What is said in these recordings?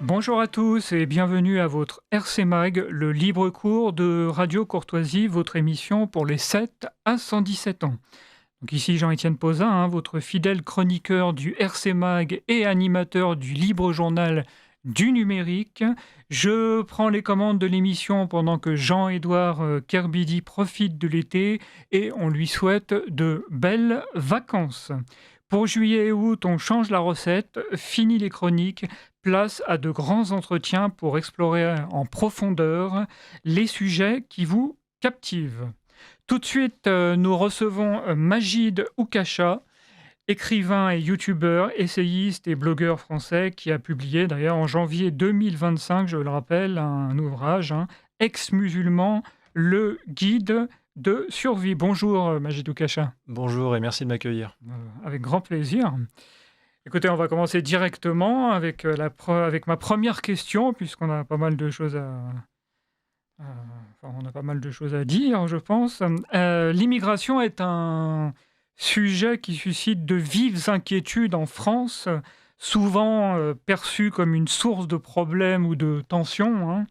Bonjour à tous et bienvenue à votre RC Mag, le libre cours de Radio Courtoisie, votre émission pour les 7 à 117 ans. Donc ici Jean-Étienne Posin, votre fidèle chroniqueur du RC Mag et animateur du libre journal du numérique. Je prends les commandes de l'émission pendant que Jean-Édouard Kerbidi profite de l'été et on lui souhaite de belles vacances. Pour juillet et août, on change la recette, fini les chroniques, place à de grands entretiens pour explorer en profondeur les sujets qui vous captivent. Tout de suite, nous recevons Majid Oukacha, écrivain et youtubeur, essayiste et blogueur français qui a publié d'ailleurs en janvier 2025, je le rappelle, un ouvrage, Ex-musulman, le guide de survie. Bonjour Majid Oukacha. Bonjour et merci de m'accueillir. Avec grand plaisir. Écoutez, on va commencer directement avec, avec ma première question, puisqu'on a pas mal de choses on a pas mal de choses à dire, je pense. L'immigration est un sujet qui suscite de vives inquiétudes en France, souvent perçu comme une source de problèmes ou de tensions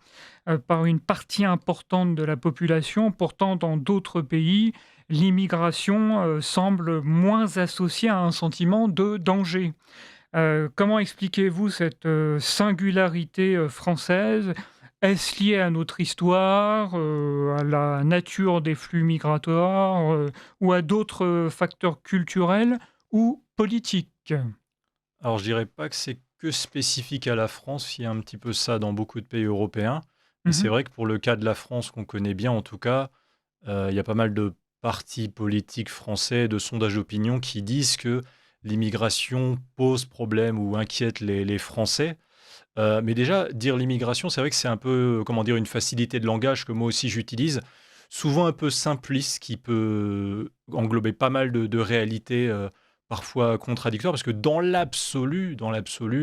par une partie importante de la population. Pourtant, dans d'autres pays, l'immigration semble moins associée à un sentiment de danger. Comment expliquez-vous cette singularité française? Est-ce lié à notre histoire, à la nature des flux migratoires, ou à d'autres facteurs culturels ou politiques? Alors je dirais pas que c'est que spécifique à la France, il y a un petit peu ça dans beaucoup de pays européens. Mais c'est Mmh. vrai que pour le cas de la France qu'on connaît bien en tout cas, il y a pas mal de partis politiques français, de sondages d'opinion qui disent que l'immigration pose problème ou inquiète les Français. Mais déjà, dire l'immigration, c'est vrai que c'est un peu, comment dire, une facilité de langage que moi aussi j'utilise, souvent un peu simpliste, qui peut englober pas mal de réalités, parfois contradictoires. Parce que dans l'absolu,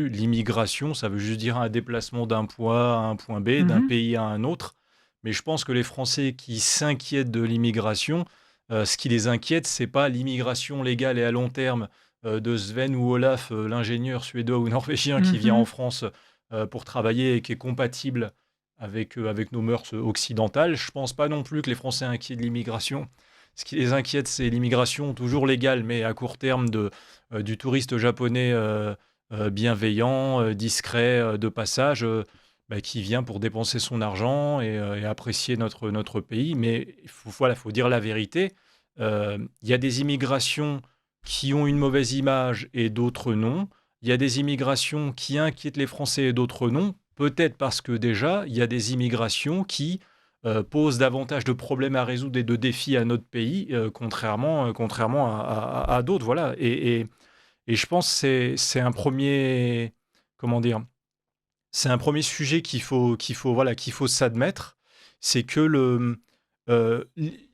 l'immigration, ça veut juste dire un déplacement d'un point A à un point B, d'un Mmh. pays à un autre. Mais je pense que les Français qui s'inquiètent de l'immigration, ce qui les inquiète, c'est pas l'immigration légale et à long terme, de Sven ou Olaf, l'ingénieur suédois ou norvégien qui vient en Mmh. France pour travailler et qui est compatible avec nos mœurs occidentales. Je pense pas non plus que les Français inquiets de l'immigration. Ce qui les inquiète, c'est l'immigration toujours légale, mais à court terme du touriste japonais bienveillant, discret, de passage, qui vient pour dépenser son argent et apprécier notre pays. Mais faut dire la vérité. Il y a des immigrations qui ont une mauvaise image et d'autres non. Il y a des immigrations qui inquiètent les Français et d'autres non. Peut-être parce que déjà, il y a des immigrations qui posent davantage de problèmes à résoudre et de défis à notre pays, contrairement à d'autres. Voilà. Et je pense que c'est un premier, comment dire, c'est un premier sujet qu'il faut s'admettre. C'est que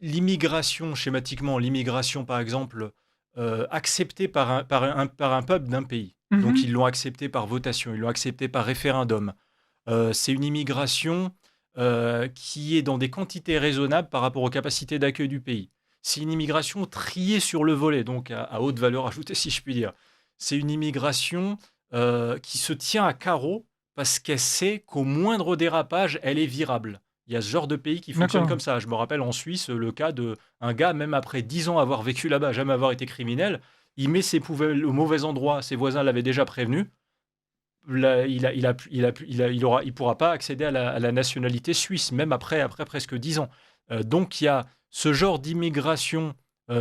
l'immigration, schématiquement, l'immigration, par exemple, acceptée par un peuple d'un pays. Donc, Mmh. ils l'ont acceptée par votation, ils l'ont acceptée par référendum. C'est une immigration qui est dans des quantités raisonnables par rapport aux capacités d'accueil du pays. C'est une immigration triée sur le volet, donc à haute valeur ajoutée, si je puis dire. C'est une immigration qui se tient à carreau parce qu'elle sait qu'au moindre dérapage, elle est virable. Il y a ce genre de pays qui fonctionne D'accord. comme ça. Je me rappelle en Suisse le cas de un gars, même après 10 ans avoir vécu là-bas, jamais avoir été criminel, il met ses poubelles au mauvais endroit. Ses voisins l'avaient déjà prévenu. Là, il pourra pas accéder à la nationalité suisse, même après presque 10 ans. Donc il y a ce genre d'immigration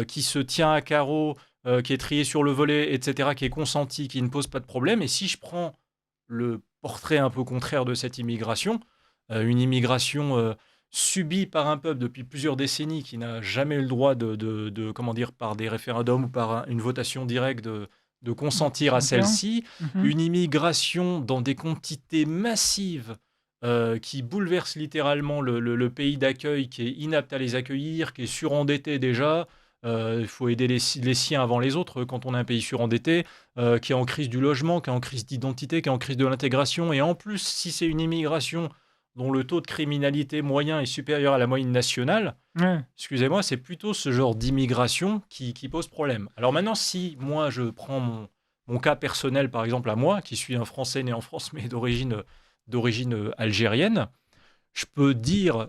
qui se tient à carreau, qui est triée sur le volet, etc., qui est consentie, qui ne pose pas de problème. Et si je prends le portrait un peu contraire de cette immigration, une immigration subie par un peuple depuis plusieurs décennies qui n'a jamais eu le droit comment dire, par des référendums ou par une votation directe de consentir à Consentir. celle-ci, Mmh. une immigration dans des quantités massives qui bouleverse littéralement le pays d'accueil, qui est inapte à les accueillir, qui est surendetté déjà. Il faut aider les siens avant les autres quand on est un pays surendetté, qui est en crise du logement, qui est en crise d'identité, qui est en crise de l'intégration. Et en plus, si c'est une immigration dont le taux de criminalité moyen est supérieur à la moyenne nationale, Ouais. excusez-moi, c'est plutôt ce genre d'immigration qui pose problème. Alors maintenant, si moi je prends mon mon cas personnel, par exemple, à moi, qui suis un Français né en France, mais d'origine algérienne, je peux dire,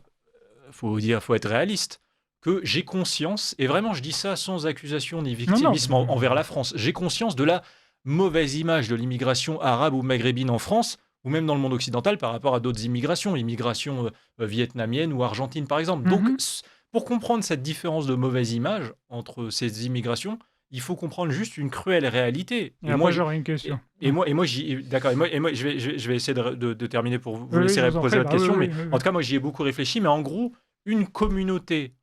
faut être réaliste, que j'ai conscience, et vraiment je dis ça sans accusation ni Non, non, victimisme envers la France, j'ai conscience de la mauvaise image de l'immigration arabe ou maghrébine en France, ou même dans le monde occidental par rapport à d'autres immigrations, immigration vietnamienne ou argentine par exemple. Donc, mhm. pour comprendre cette différence de mauvaise image entre ces immigrations, il faut comprendre juste une cruelle réalité. Et après, j'aurais une question. D'accord, je vais essayer de terminer pour vous Oui, oui, laisser je vous en poser prie. votre Bah, oui, question, oui, mais oui, en oui. tout cas, moi, j'y ai beaucoup réfléchi, mais en gros, une communauté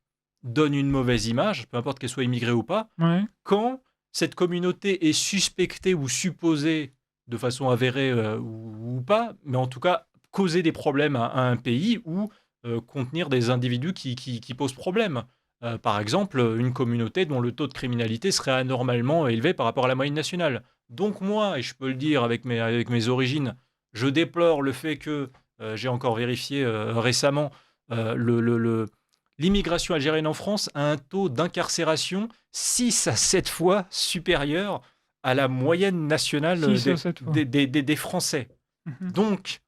donne une mauvaise image, peu importe qu'elle soit immigrée ou pas, Ouais. quand cette communauté est suspectée ou supposée, de façon avérée ou pas, mais en tout cas, causer des problèmes à un pays ou contenir des individus qui posent problème. Par exemple, une communauté dont le taux de criminalité serait anormalement élevé par rapport à la moyenne nationale. Donc moi, et je peux le dire avec mes origines, je déplore le fait que, j'ai encore vérifié récemment, l'immigration algérienne en France a un taux d'incarcération 6 à 7 fois supérieur à la moyenne nationale 6 à 7 fois. des Français. Mhm. Donc,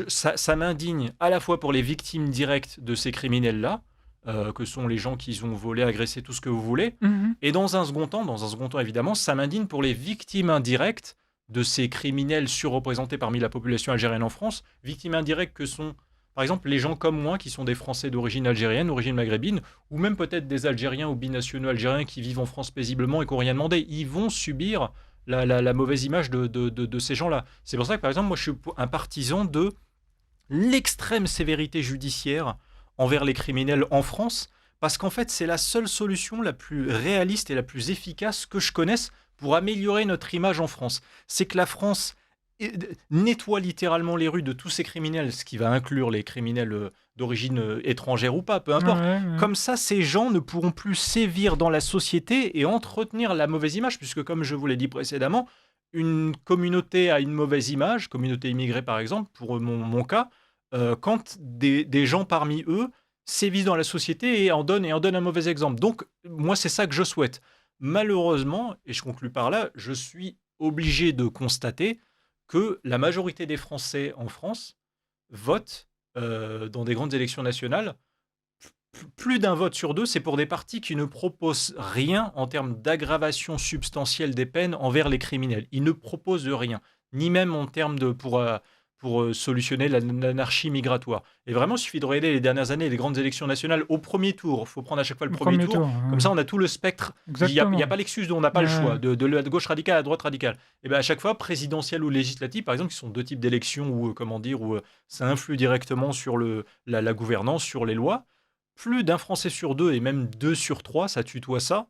ça m'indigne à la fois pour les victimes directes de ces criminels-là, que sont les gens qui ont volé, agressé, tout ce que vous voulez, Mhm. et dans un second temps évidemment, ça m'indigne pour les victimes indirectes de ces criminels surreprésentés parmi la population algérienne en France, victimes indirectes que sont, par exemple, les gens comme moi qui sont des Français d'origine algérienne, d'origine maghrébine, ou même peut-être des Algériens ou binationaux algériens qui vivent en France paisiblement et qui n'ont rien demandé. Ils vont subir la mauvaise image de ces gens-là. C'est pour ça que, par exemple, moi, je suis un partisan de l'extrême sévérité judiciaire envers les criminels en France, parce qu'en fait, c'est la seule solution la plus réaliste et la plus efficace que je connaisse pour améliorer notre image en France. C'est que la France nettoie littéralement les rues de tous ces criminels, ce qui va inclure les criminels d'origine étrangère ou pas, peu Ouais, importe. ouais. Comme ça, ces gens ne pourront plus sévir dans la société et entretenir la mauvaise image, puisque comme je vous l'ai dit précédemment, une communauté a une mauvaise image, communauté immigrée par exemple, pour mon cas, quand des gens parmi eux sévissent dans la société et en donnent un mauvais exemple. Donc, moi, c'est ça que je souhaite. Malheureusement, et je conclus par là, je suis obligé de constater que la majorité des Français en France votent dans des grandes élections nationales. Plus d'un vote sur deux, c'est pour des partis qui ne proposent rien en termes d'aggravation substantielle des peines envers les criminels. Ils ne proposent rien, ni même en termes pour solutionner l'anarchie migratoire. Et vraiment, il suffit de regarder les dernières années, les grandes élections nationales au premier tour. Il faut prendre à chaque fois le Le premier premier tour. tour. Comme ça, on a tout le spectre. Il n'y a Exactement. pas l'excuse dont on n'a pas le Ouais. choix, de la gauche radicale à la droite radicale. Et bien à chaque fois, présidentielle ou législative, par exemple, qui sont deux types d'élections où, où ça influe directement sur la gouvernance, sur les lois, plus d'un Français sur deux, et même 2 sur 3, ça tutoie ça,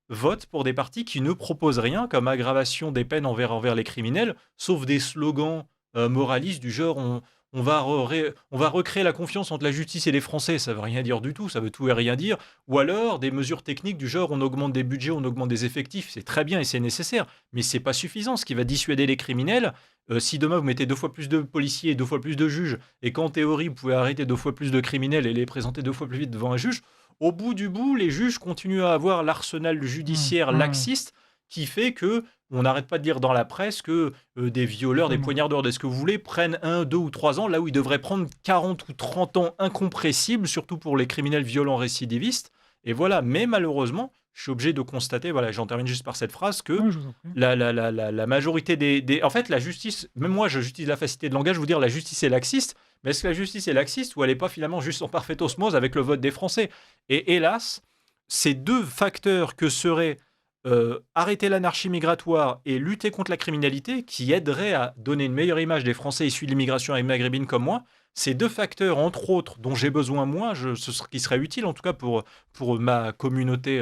votent pour des partis qui ne proposent rien comme aggravation des peines envers les criminels, sauf des slogans moralistes du genre on va recréer la confiance entre la justice et les Français. Ça veut rien dire du tout, ça veut tout et rien dire. Ou alors des mesures techniques du genre on augmente des budgets, on augmente des effectifs. C'est très bien et c'est nécessaire, mais c'est pas suffisant. Ce qui va dissuader les criminels, si demain vous mettez 2 fois plus de policiers et 2 fois plus de juges, et qu'en théorie vous pouvez arrêter 2 fois plus de criminels et les présenter 2 fois plus vite devant un juge, au bout du bout, les juges continuent à avoir l'arsenal judiciaire Ouais, ouais. laxiste qui fait que on n'arrête pas de lire dans la presse que des violeurs, des Exactement. poignardeurs, de ce que vous voulez, prennent 1, 2 ou 3 ans, là où ils devraient prendre 40 ou 30 ans incompressibles, surtout pour les criminels violents récidivistes. Et voilà, mais malheureusement, je suis obligé de constater, voilà, j'en termine juste par cette phrase, que Ouais, je vous en prie. la majorité En fait, la justice, même moi, j'utilise la facilité de langage, vous dire la justice est laxiste, mais est-ce que la justice est laxiste ou elle n'est pas finalement juste en parfaite osmose avec le vote des Français? Et hélas, ces deux facteurs que seraient arrêter l'anarchie migratoire et lutter contre la criminalité, qui aideraient à donner une meilleure image des Français issus de l'immigration maghrébine comme moi, ces deux facteurs, entre autres, dont j'ai besoin moi, qui serait utile en tout cas pour ma communauté,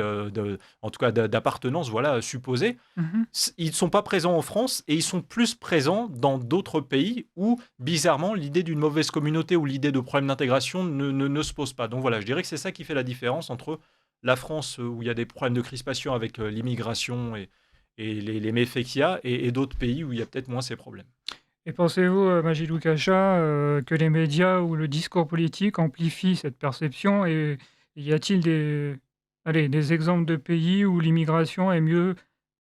en tout cas d'appartenance, voilà, supposée, Mhm. ils ne sont pas présents en France et ils sont plus présents dans d'autres pays où, bizarrement, l'idée d'une mauvaise communauté ou l'idée de problème d'intégration ne se pose pas. Donc voilà, je dirais que c'est ça qui fait la différence entre la France, où il y a des problèmes de crispation avec l'immigration et les méfaits qu'il y a, et d'autres pays où il y a peut-être moins ces problèmes. Et pensez-vous, Majid Oukacha, que les médias ou le discours politique amplifient cette perception? Et y a-t-il des exemples de pays où l'immigration est mieux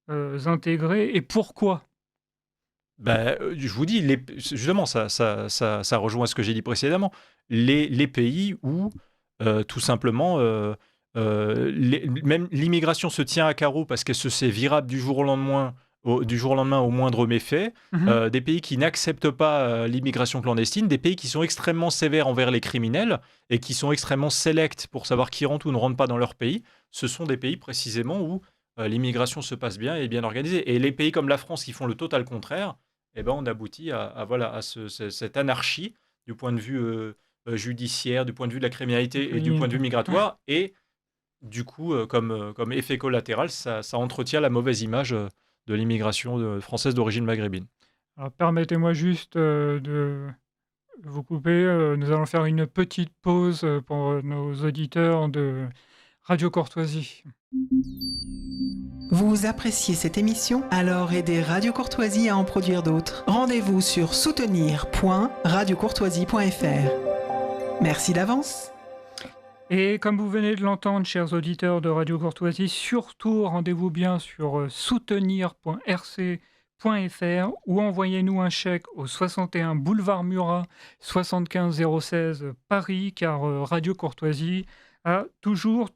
intégrée et pourquoi? Je vous dis, justement, ça rejoint ce que j'ai dit précédemment. Les pays où, tout simplement, même l'immigration se tient à carreau parce que c'est virable du jour au lendemain au moindre méfait. Mmh. Des pays qui n'acceptent pas l'immigration clandestine, des pays qui sont extrêmement sévères envers les criminels et qui sont extrêmement sélects pour savoir qui rentre ou ne rentre pas dans leur pays. Ce sont des pays précisément où l'immigration se passe bien et est bien organisée. Et les pays comme la France qui font le total contraire, eh ben, on aboutit voilà, à cette anarchie du point de vue judiciaire, du point de vue de la criminalité et du point de vue migratoire. Et du coup, comme effet collatéral, ça entretient la mauvaise image de l'immigration française d'origine maghrébine. Alors permettez-moi juste, de vous couper, nous allons faire une petite pause, pour, nos auditeurs de Radio Courtoisie. Vous appréciez cette émission? Alors aidez Radio Courtoisie à en produire d'autres. Rendez-vous sur soutenir.radiocourtoisie.fr. Merci d'avance. Et comme vous venez de l'entendre, chers auditeurs de Radio Courtoisie, surtout rendez-vous bien sur, soutenir.rc.fr ou envoyez-nous un chèque au 61 boulevard Murat, 75 016 Paris, car, Radio Courtoisie a toujours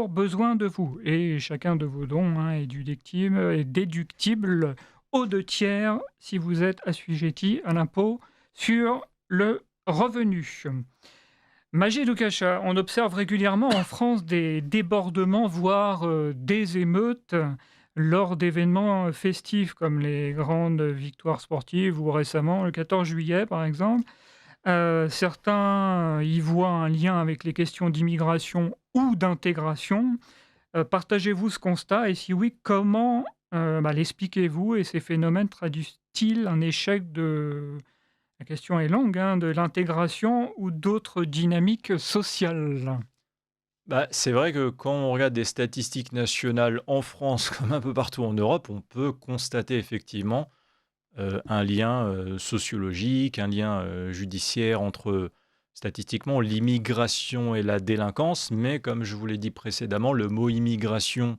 besoin de vous. Et chacun de vos dons, hein, est déductible aux 2/3 si vous êtes assujetti à l'impôt sur le revenu. Majid Oukacha, on observe régulièrement en France des débordements, voire des émeutes lors d'événements festifs comme les grandes victoires sportives ou récemment le 14 juillet par exemple. Certains y voient un lien avec les questions d'immigration ou d'intégration. Partagez-vous ce constat et si oui, comment l'expliquez-vous et ces phénomènes traduisent-ils un échec de, la question est longue, hein, de l'intégration ou d'autres dynamiques sociales? C'est vrai que quand on regarde des statistiques nationales en France comme un peu partout en Europe, on peut constater effectivement un lien sociologique, un lien judiciaire entre statistiquement l'immigration et la délinquance, mais comme je vous l'ai dit précédemment, le mot immigration,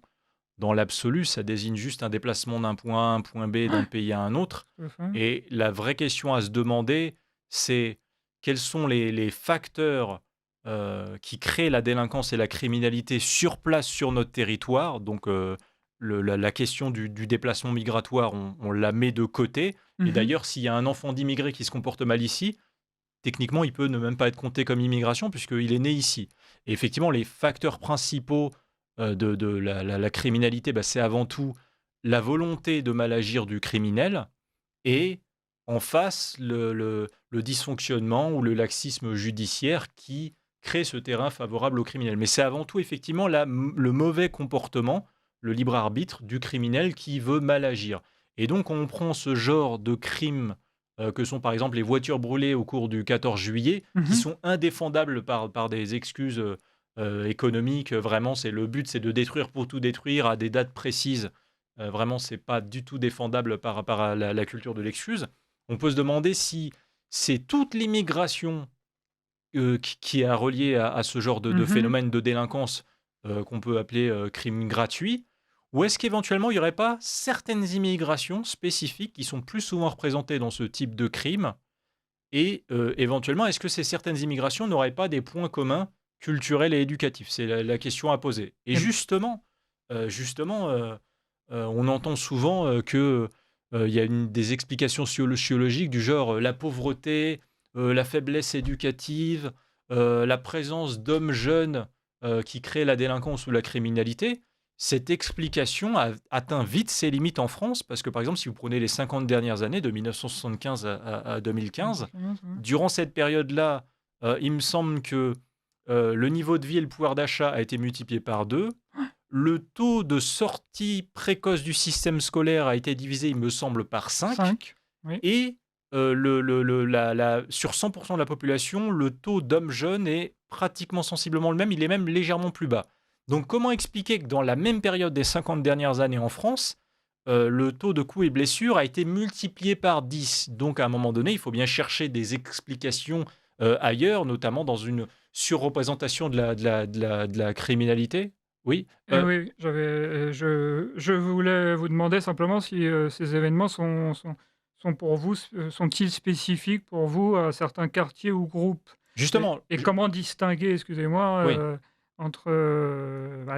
dans l'absolu, ça désigne juste un déplacement d'un point A à un point B d'un pays à un autre. Tout à fait. Et la vraie question à se demander, c'est quels sont les facteurs qui créent la délinquance et la criminalité sur place, sur notre territoire. Donc, la question du déplacement migratoire, on la met de côté. Et Mhm. d'ailleurs, s'il y a un enfant d'immigré qui se comporte mal ici, techniquement, il peut ne même pas être compté comme immigration puisqu'il est né ici. Et effectivement, les facteurs principaux de la criminalité, c'est avant tout la volonté de mal agir du criminel et en face le dysfonctionnement ou le laxisme judiciaire qui crée ce terrain favorable au criminel. Mais c'est avant tout effectivement le mauvais comportement, le libre arbitre du criminel qui veut mal agir. Et donc on prend ce genre de crimes que sont par exemple les voitures brûlées au cours du 14 juillet, qui Mhm. sont indéfendables par des excuses économiques. Vraiment, le but, c'est de détruire pour tout détruire à des dates précises. Vraiment, c'est pas du tout défendable par rapport à la culture de l'excuse. On peut se demander si c'est toute l'immigration qui est reliée à ce genre de Mhm. phénomène de délinquance qu'on peut appeler crime gratuit, ou est-ce qu'éventuellement il n'y aurait pas certaines immigrations spécifiques qui sont plus souvent représentées dans ce type de crime, et éventuellement, est-ce que ces certaines immigrations n'auraient pas des points communs culturels et éducatifs? C'est la question à poser. Et Et- justement, on entend souvent que il y a des explications sociologiques du genre la pauvreté, la faiblesse éducative, la présence d'hommes jeunes qui créent la délinquance ou la criminalité. Cette explication atteint vite ses limites en France parce que, par exemple, si vous prenez les 50 dernières années, de 1975 à 2015, durant cette période-là, il me semble que le niveau de vie et le pouvoir d'achat a été multiplié par 2. Le taux de sortie précoce du système scolaire a été divisé, il me semble, par 5. 5. Oui. Et sur 100% de la population, le taux d'hommes jeunes est pratiquement sensiblement le même, il est même légèrement plus bas. Donc comment expliquer que dans la même période des 50 dernières années en France, le taux de coups et blessures a été multiplié par 10? Donc à un moment donné, il faut bien chercher des explications ailleurs, notamment dans une surreprésentation de la criminalité. Oui. Oui, je voulais vous demander simplement si ces événements sont sont-ils spécifiques pour vous à certains quartiers ou groupes? Justement, Et comment distinguer, excusez-moi, oui. entre,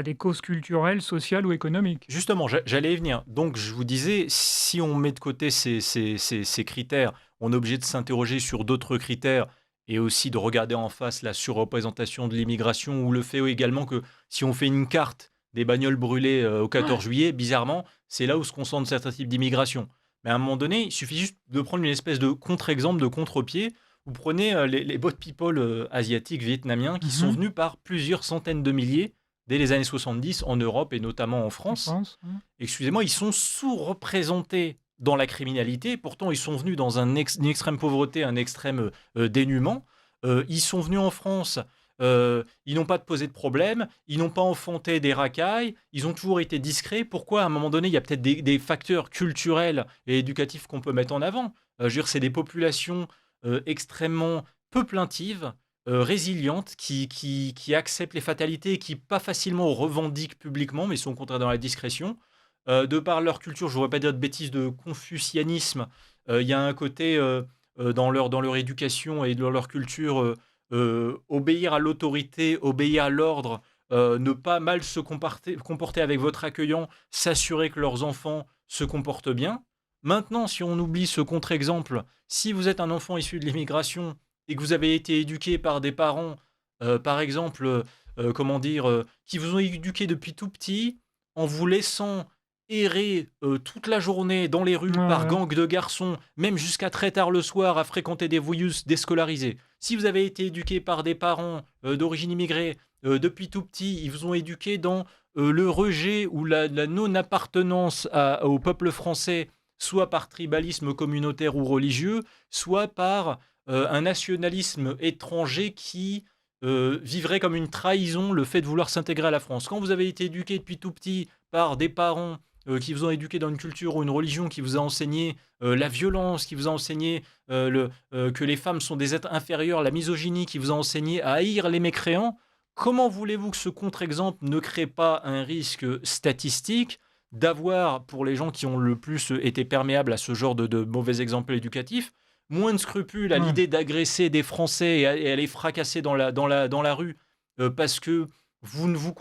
des causes culturelles, sociales ou économiques? Justement, j'allais y venir. Donc, je vous disais, si on met de côté ces critères, on est obligé de s'interroger sur d'autres critères et aussi de regarder en face la surreprésentation de l'immigration ou le fait également que si on fait une carte des bagnoles brûlées au 14 juillet, bizarrement, c'est là où se concentre certains types d'immigration. Mais à un moment donné, il suffit juste de prendre une espèce de contre-exemple, de contre-pied. Vous prenez les boat people asiatiques, vietnamiens, qui sont Mmh. venus par plusieurs centaines de milliers dès les années 70 en Europe et notamment en En France. France, ouais. Excusez-moi, ils sont sous-représentés dans la criminalité. Pourtant, ils sont venus dans une extrême pauvreté, un extrême dénuement. Ils sont venus en France. Ils n'ont pas posé de problème. Ils n'ont pas enfanté des racailles. Ils ont toujours été discrets. Pourquoi, à un moment donné, il y a peut-être des facteurs culturels et éducatifs qu'on peut mettre en avant. Je veux dire, c'est des populations extrêmement peu plaintives, résilientes, qui acceptent les fatalités et qui pas facilement revendiquent publiquement, mais sont au contraire dans la discrétion. De par leur culture, je ne voudrais pas dire de bêtises, de confucianisme, il y a un côté dans leur éducation et dans leur culture, obéir à l'autorité, obéir à l'ordre, ne pas mal se comporter avec votre accueillant, s'assurer que leurs enfants se comportent bien. Maintenant, si on oublie ce contre-exemple, si vous êtes un enfant issu de l'immigration et que vous avez été éduqué par des parents, par exemple, comment dire, qui vous ont éduqué depuis tout petit, en vous laissant errer toute la journée dans les rues Ouais, par ouais. gang de garçons, même jusqu'à très tard le soir à fréquenter des voyous déscolarisés. Si vous avez été éduqué par des parents d'origine immigrée depuis tout petit, ils vous ont éduqué dans le rejet ou la non-appartenance au peuple français, soit par tribalisme communautaire ou religieux, soit par un nationalisme étranger qui vivrait comme une trahison le fait de vouloir s'intégrer à la France. Quand vous avez été éduqué depuis tout petit par des parents qui vous ont éduqué dans une culture ou une religion qui vous a enseigné la violence, qui vous a enseigné que les femmes sont des êtres inférieurs, la misogynie, qui vous a enseigné à haïr les mécréants, comment voulez-vous que ce contre-exemple ne crée pas un risque statistique d'avoir, pour les gens qui ont le plus été perméables à ce genre de mauvais exemples éducatifs, moins de scrupules à Ouais. l'idée d'agresser des Français et à les fracasser dans la rue parce que vous ne vous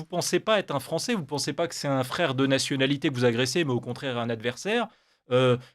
pensez pas être un Français, vous ne pensez pas que c'est un frère de nationalité que vous agressez, mais au contraire un adversaire.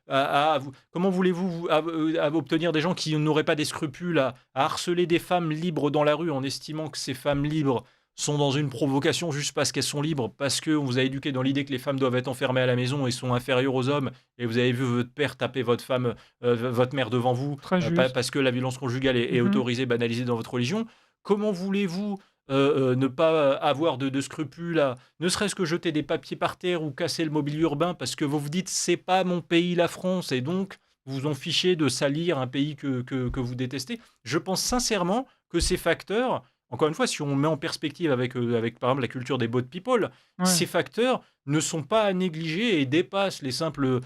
Comment voulez-vous à obtenir des gens qui n'auraient pas des scrupules à harceler des femmes libres dans la rue en estimant que ces femmes libres sont dans une provocation juste parce qu'elles sont libres, parce qu'on vous a éduqué dans l'idée que les femmes doivent être enfermées à la maison et sont inférieures aux hommes, et vous avez vu votre père taper votre femme, votre mère devant vous, Très juste. parce que la violence conjugale est Mmh. autorisée, banalisée dans votre religion. Comment voulez-vous ne pas avoir de scrupules à ne serait-ce que jeter des papiers par terre ou casser le mobilier urbain parce que vous vous dites c'est pas mon pays la France et donc vous vous en fichez de salir un pays que vous détestez. Je pense sincèrement que ces facteurs, encore une fois, si on met en perspective avec par exemple la culture des boat people, Ouais, ces facteurs ne sont pas à négliger et dépassent les simples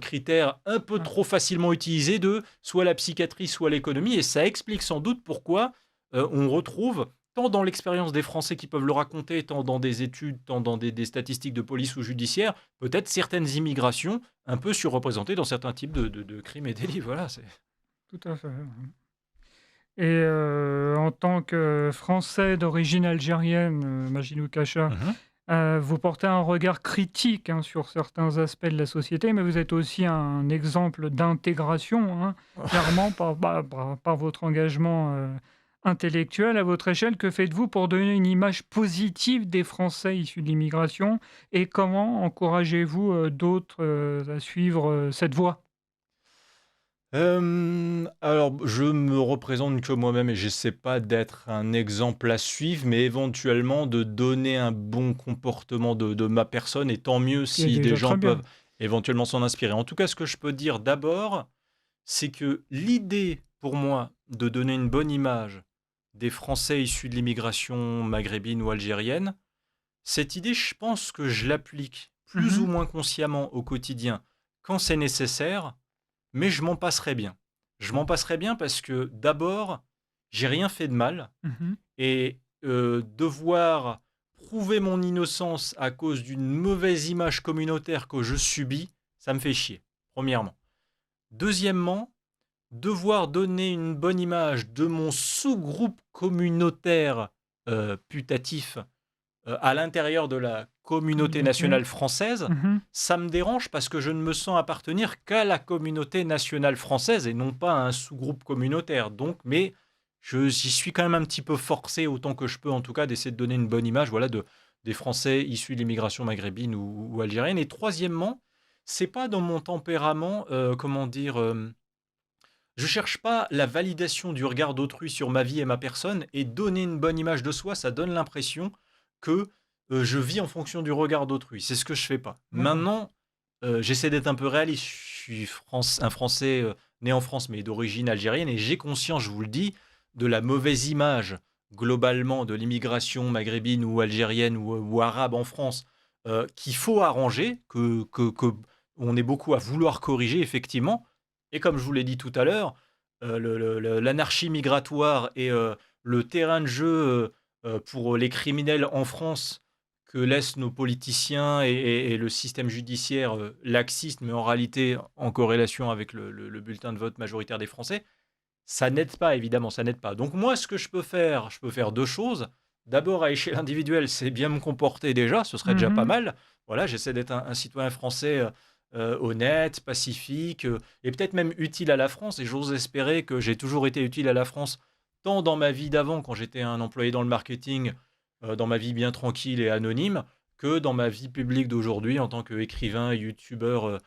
critères un peu ouais. trop facilement utilisés de soit la psychiatrie, soit l'économie. Et ça explique sans doute pourquoi on retrouve tant dans l'expérience des Français qui peuvent le raconter, tant dans des études, tant dans des statistiques de police ou judiciaires, peut-être certaines immigrations un peu surreprésentées dans certains types de crimes et délits. Voilà, c'est... Tout à fait, ouais. Et en tant que Français d'origine algérienne, Majidou Kacha, Mhm. vous portez un regard critique, hein, sur certains aspects de la société, mais vous êtes aussi un exemple d'intégration, hein, clairement par votre engagement, intellectuel. À votre échelle, que faites-vous pour donner une image positive des Français issus de l'immigration? Et comment encouragez-vous, d'autres, à suivre, cette voie? Alors, je me représente que moi-même et j'essaie pas d'être un exemple à suivre, mais éventuellement de donner un bon comportement de ma personne et tant mieux Ce qui est si des déjà gens très peuvent bien. éventuellement s'en inspirer. En tout cas, ce que je peux dire d'abord, c'est que l'idée pour moi de donner une bonne image des Français issus de l'immigration maghrébine ou algérienne, cette idée, je pense que je l'applique plus ou Mmh. moins consciemment au quotidien quand c'est nécessaire, mais je m'en passerai bien. Je m'en passerai bien parce que d'abord, j'ai rien fait de mal Mmh. et devoir prouver mon innocence à cause d'une mauvaise image communautaire que je subis, ça me fait chier, premièrement. Deuxièmement, devoir donner une bonne image de mon sous-groupe communautaire putatif à l'intérieur de la communauté Communauté. nationale française, Mhm. ça me dérange parce que je ne me sens appartenir qu'à la communauté nationale française et non pas à un sous-groupe communautaire. Donc, mais j'y suis quand même un petit peu forcé, autant que je peux en tout cas, d'essayer de donner une bonne image voilà, des Français issus de l'immigration maghrébine ou algérienne. Et troisièmement, c'est pas dans mon tempérament, comment dire, je cherche pas la validation du regard d'autrui sur ma vie et ma personne et donner une bonne image de soi, ça donne l'impression que je vis en fonction du regard d'autrui. C'est ce que je fais pas. D'accord. Maintenant, j'essaie d'être un peu réaliste. Je suis un Français né en France mais d'origine algérienne et j'ai conscience, je vous le dis, de la mauvaise image globalement de l'immigration maghrébine ou algérienne ou arabe en France qu'il faut arranger, que on est beaucoup à vouloir corriger effectivement. Et comme je vous l'ai dit tout à l'heure, l'anarchie migratoire et le terrain de jeu pour les criminels en France que laissent nos politiciens et le système judiciaire laxiste, mais en réalité en corrélation avec le bulletin de vote majoritaire des Français, ça n'aide pas, évidemment, ça n'aide pas. Donc moi, ce que je peux faire deux choses. D'abord, à échelle individuelle, c'est bien me comporter déjà, ce serait déjà pas Mhm. mal. Voilà, j'essaie d'être un citoyen français honnête, pacifique, et peut-être même utile à la France. Et j'ose espérer que j'ai toujours été utile à la France, tant dans ma vie d'avant, quand j'étais un employé dans le marketing, dans ma vie bien tranquille et anonyme, que dans ma vie publique d'aujourd'hui, en tant qu'écrivain et youtubeur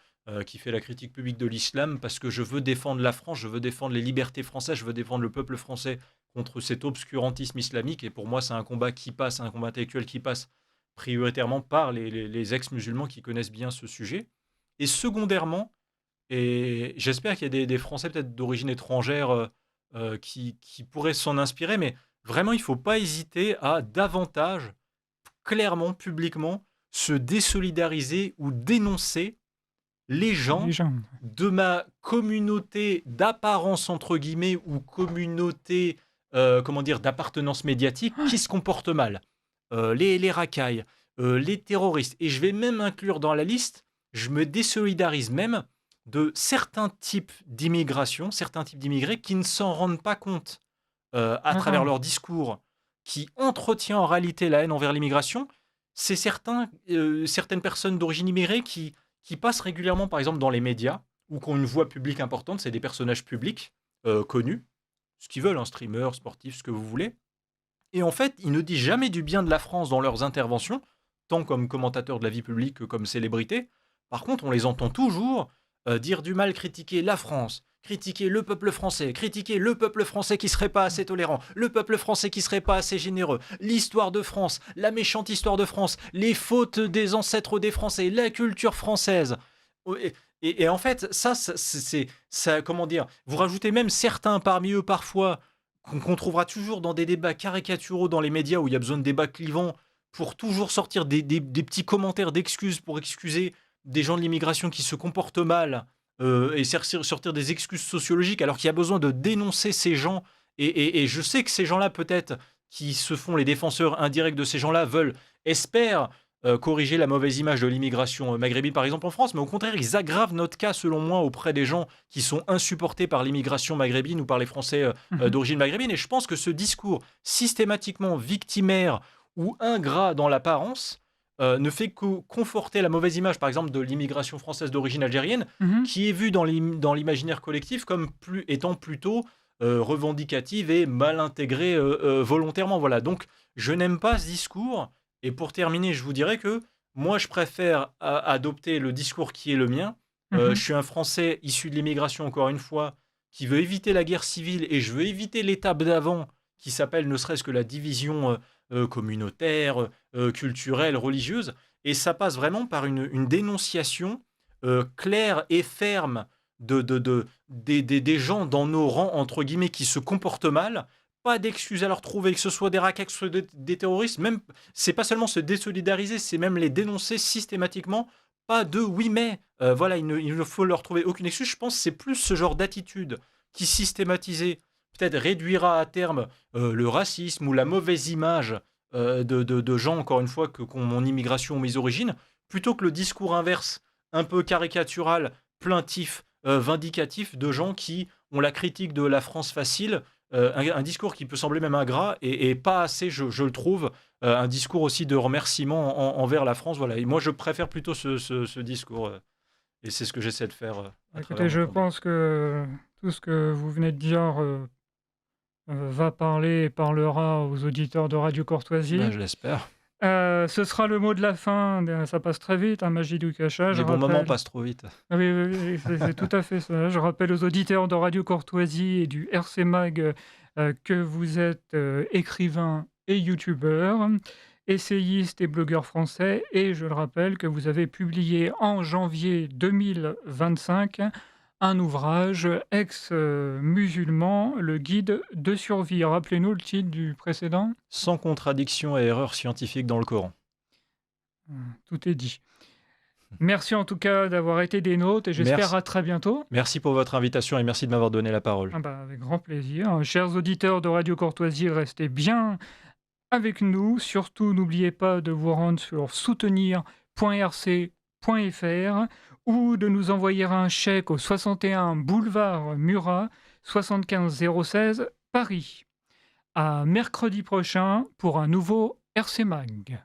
qui fait la critique publique de l'islam, parce que je veux défendre la France, je veux défendre les libertés françaises, je veux défendre le peuple français contre cet obscurantisme islamique. Et pour moi, c'est un combat qui passe, un combat intellectuel qui passe prioritairement par les ex-musulmans qui connaissent bien ce sujet. Et secondairement, et j'espère qu'il y a des Français peut-être d'origine étrangère qui pourraient s'en inspirer, mais vraiment, il ne faut pas hésiter à davantage, clairement, publiquement, se désolidariser ou dénoncer les Les gens gens. de ma communauté d'apparence entre guillemets ou communauté comment dire d'appartenance médiatique qui se comportent mal. Les racailles, les terroristes et je vais même inclure dans la liste, je me désolidarise même de certains types d'immigration, certains types d'immigrés qui ne s'en rendent pas compte à travers D'accord. leur discours qui entretient en réalité la haine envers l'immigration, c'est certaines personnes d'origine immigrée qui passent régulièrement, par exemple, dans les médias ou qui ont une voix publique importante, c'est des personnages publics connus, ce qu'ils veulent, un streamer, sportif, ce que vous voulez. Et en fait, ils ne disent jamais du bien de la France dans leurs interventions, tant comme commentateurs de la vie publique que comme célébrités. Par contre, on les entend toujours dire du mal, critiquer la France, critiquer le peuple français qui serait pas assez tolérant, le peuple français qui serait pas assez généreux, l'histoire de France, la méchante histoire de France, les fautes des ancêtres des Français, la culture française. Et en fait, ça, comment dire, vous rajoutez même certains parmi eux parfois qu'on trouvera toujours dans des débats caricaturaux dans les médias où il y a besoin de débats clivants pour toujours sortir des petits commentaires d'excuses pour excuser des gens de l'immigration qui se comportent mal et sortir des excuses sociologiques alors qu'il y a besoin de dénoncer ces gens. Et je sais que ces gens-là, peut-être, qui se font les défenseurs indirects de ces gens-là, espèrent corriger la mauvaise image de l'immigration maghrébine, par exemple, en France, mais au contraire, ils aggravent notre cas, selon moi, auprès des gens qui sont insupportés par l'immigration maghrébine ou par les Français Mhm. d'origine maghrébine. Et je pense que ce discours systématiquement victimaire ou ingrat dans l'apparence ne fait que conforter la mauvaise image, par exemple, de l'immigration française d'origine algérienne, Mhm. qui est vue dans l'imaginaire collectif comme étant plutôt revendicative et mal intégrée volontairement. Voilà. Donc, je n'aime pas ce discours. Et pour terminer, je vous dirais que moi, je préfère adopter le discours qui est le mien. Je Mhm. suis un Français issu de l'immigration, encore une fois, qui veut éviter la guerre civile et je veux éviter l'étape d'avant qui s'appelle ne serait-ce que la division communautaire, culturelle, religieuse. Et ça passe vraiment par une dénonciation claire et ferme des gens dans nos rangs, entre guillemets, qui se comportent mal. Pas d'excuses à leur trouver, que ce soit des racailles, que ce soit des terroristes. Même, c'est pas seulement se désolidariser, c'est même les dénoncer systématiquement. Pas de oui, mais voilà, il ne faut leur trouver aucune excuse. Je pense que c'est plus ce genre d'attitude qui, systématisée, peut-être réduira à terme le racisme ou la mauvaise image de gens, encore une fois, qu'ont mon immigration ou mes origines, plutôt que le discours inverse, un peu caricatural, plaintif, vindicatif de gens qui ont la critique de la France facile, un discours qui peut sembler même ingrat et pas assez, je le trouve, un discours aussi de remerciement envers la France. Voilà, et moi je préfère plutôt ce discours, et c'est ce que j'essaie de faire à travers Écoutez, mon je combat. pense que tout ce que vous venez de dire va parler et parlera aux auditeurs de Radio Ben, Courtoisie. je l'espère. Ce sera le mot de la fin. Ça passe très vite, hein, Majid Oukacha. Je Les bons moments rappelle. passent trop vite. Ah oui, oui, oui, c'est tout à fait ça. Je rappelle aux auditeurs de Radio Courtoisie et du RC Mag que vous êtes écrivain et youtubeur, essayiste et blogueur français. Et je le rappelle que vous avez publié en janvier 2025 un ouvrage ex-musulman, le guide de survie. Rappelez-nous le titre du précédent. Sans contradiction et erreur scientifique dans le Coran. Tout est dit. Merci en tout cas d'avoir été des nôtres et j'espère Merci. à très bientôt. Merci pour votre invitation et merci de m'avoir donné la parole. Ah bah, avec grand plaisir. Chers auditeurs de Radio Courtoisie, restez bien avec nous. Surtout, n'oubliez pas de vous rendre sur soutenir.rc.fr ou de nous envoyer un chèque au 61 boulevard Murat, 75 016 Paris. À mercredi prochain pour un nouveau RC Mag.